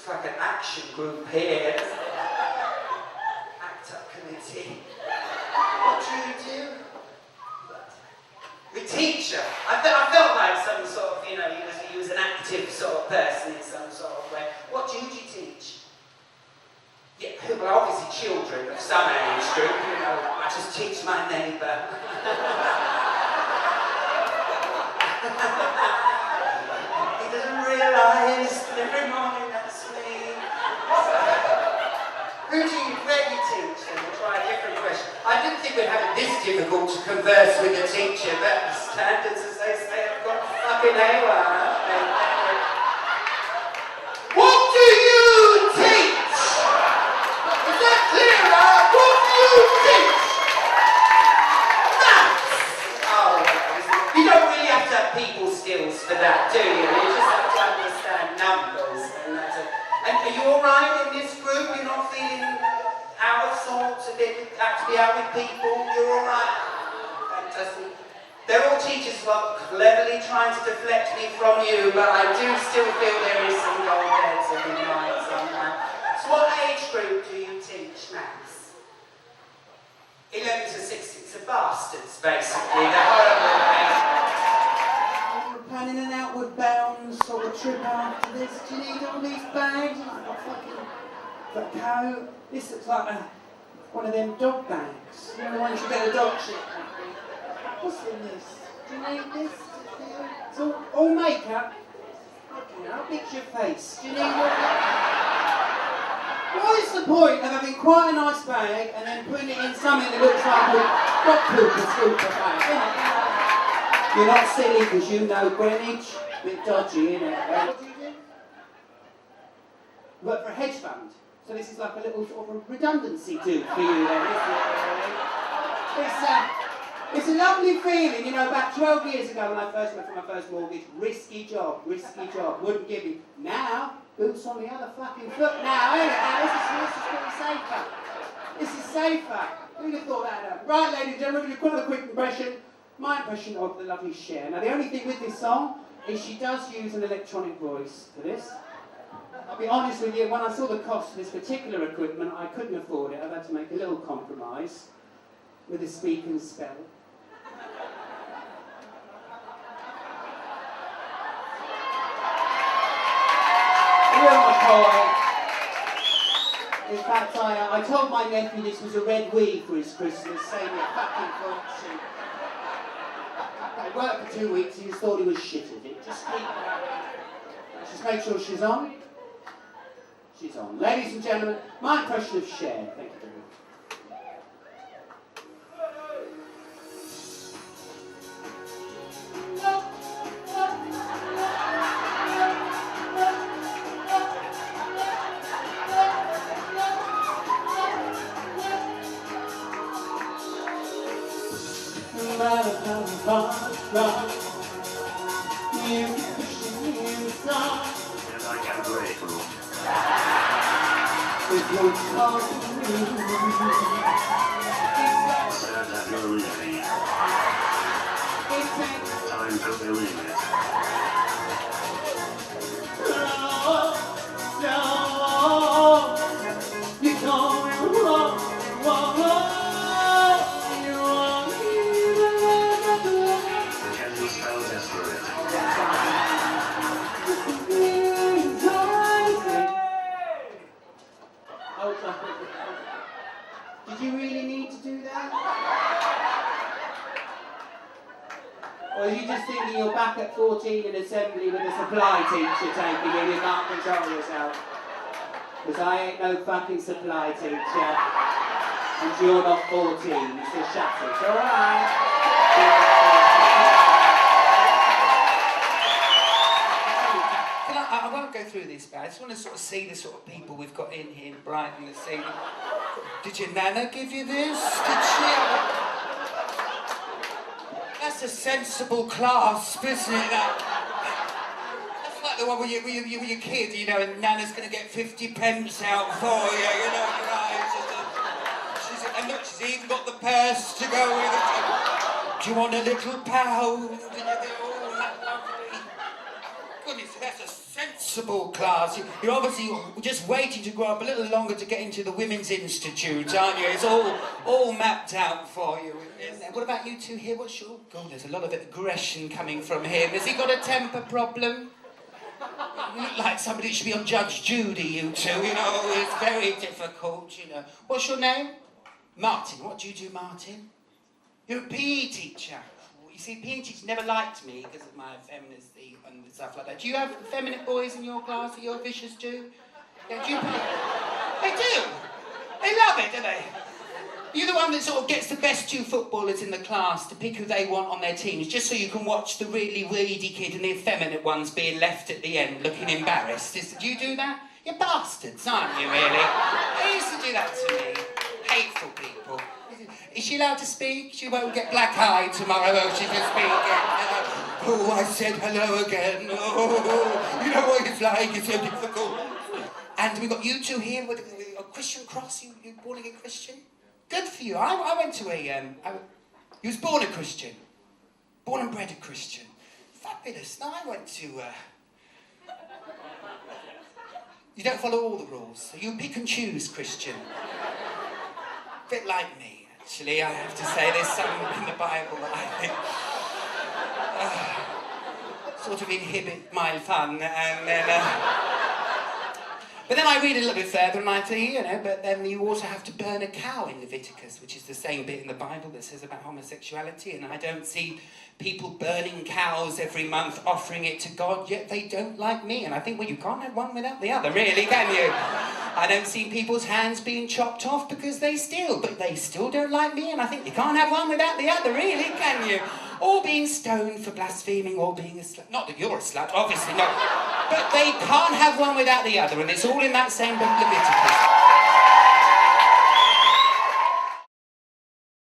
Looks like an action group here. Act-up committee. What do you do? The teacher. I felt like some sort of, you know, he was an active sort of person in some sort of way. What do you teach? Yeah, well, obviously children of some age group, you know. I just teach my neighbour. He doesn't realise that every morning that's me. Where do you teach? And we'll try a different question. I didn't think we'd have it this difficult to converse with a teacher, but the standards, as they say, have got fucking haywire, haven't they? What do you teach? Is that clearer? What do you teach? Maths! Oh, you don't really have to have people skills for that, do you? You just have to understand numbers. And are you alright in this group? You're not feeling out of sorts, a bit, have to be out with people? You're alright? Fantastic. They're all teachers who are cleverly trying to deflect me from you, but I do still feel there is some gold there to be mine somehow. So what age group do you teach maths? 11 to 16. So bastards, basically. They're horrible age. We're planning an outward bound sort of trip after this. Do you need all these bags? The coat. This looks like one of them dog bags. You know, the ones you get a dog shit. What's in this? Do you need this? It's all makeup. Okay, how big's your face? Do you need what? What is the point of having quite a nice bag and then putting it in something that looks like a dog poop bag, isn't it? You're not silly because you know Greenwich. A bit dodgy, isn't it? What do you do? Work for a hedge fund. So this is like a little sort of redundancy do for you then, isn't it? It's a lovely feeling, you know, about 12 years ago when I first went for my first mortgage, risky job, wouldn't give me. Now, boots on the other fucking foot now, ain't it? Now, this is pretty safer. This is safer. Who'd have thought that out? Right, ladies and gentlemen, we've got a quick impression. My impression of the lovely Cher. Now, the only thing with this song is she does use an electronic voice for this. I'll be honest with you, when I saw the cost of this particular equipment, I couldn't afford it. I've had to make a little compromise with the speak and spell. Real McCoy. In fact, I told my nephew this was a red weave for his Christmas, saving a fucking fortune. I worked for 2 weeks, he just thought he was shit at it. Just make sure she's on. She's on. Ladies and gentlemen, my impression of Cher. Thank you very much. Time to believe it. Can you spell desperate? Did you really need to do that? Or are you just thinking you're back at 14 in assembly with a supply teacher taking you and you can't control yourself? Because I ain't no fucking supply teacher. And you're not 14, so shut it, alright? I won't go through this, but I just want to sort of see the sort of people we've got in here, brighten the scene. Did your nana give you this? Did she? That's a sensible clasp, isn't it? That's like the one where your kid, you know, and nana's going to get 50 pence out for you, you know, right? And look, she's even got the purse to go with it. Do you want a little pound? And you go, oh, that's lovely. Goodness, that's that's a sensible class. You're obviously just waiting to grow up a little longer to get into the Women's Institute, aren't you? It's all mapped out for you. What about you two here? What's your... God, there's a lot of aggression coming from him. Has he got a temper problem? You look like somebody that should be on Judge Judy, you two, you know. It's very difficult, you know. What's your name? Martin. What do you do, Martin? You're a PE teacher. You see, PE teachers never liked me because of my effeminacy and stuff like that. Do you have effeminate boys in your class that you're vicious to? Yeah, do you... They do. They love it, don't they? You're the one that sort of gets the best two footballers in the class to pick who they want on their teams, just so you can watch the really weedy kid and the effeminate ones being left at the end looking embarrassed. Do you do that? You're bastards, aren't you, really? They used to do that to me. Hateful people. Is she allowed to speak? She won't get black-eyed tomorrow, will she, to speak again? Oh, I said hello again. Oh, you know what it's like, it's so difficult. And we've got you two here with a Christian cross. You born again Christian? Good for you. I went to a... you was born a Christian. Born and bred a Christian. Fabulous. Now I went to... You don't follow all the rules. So you pick and choose Christian. A bit like me, actually. I have to say there's something in the Bible that I think... sort of inhibit my fun. And then... But then I read a little bit further and I think, you know, but then you also have to burn a cow in Leviticus, which is the same bit in the Bible that says about homosexuality, and I don't see people burning cows every month, offering it to God, yet they don't like me. And I think, well, you can't have one without the other, really, can you? I don't see people's hands being chopped off because they steal, but they still don't like me, and I think you can't have one without the other, really, can you? Or being stoned for blaspheming, or being a slut. Not that you're a slut, obviously, no. But they can't have one without the other, and it's all in that same book, Leviticus.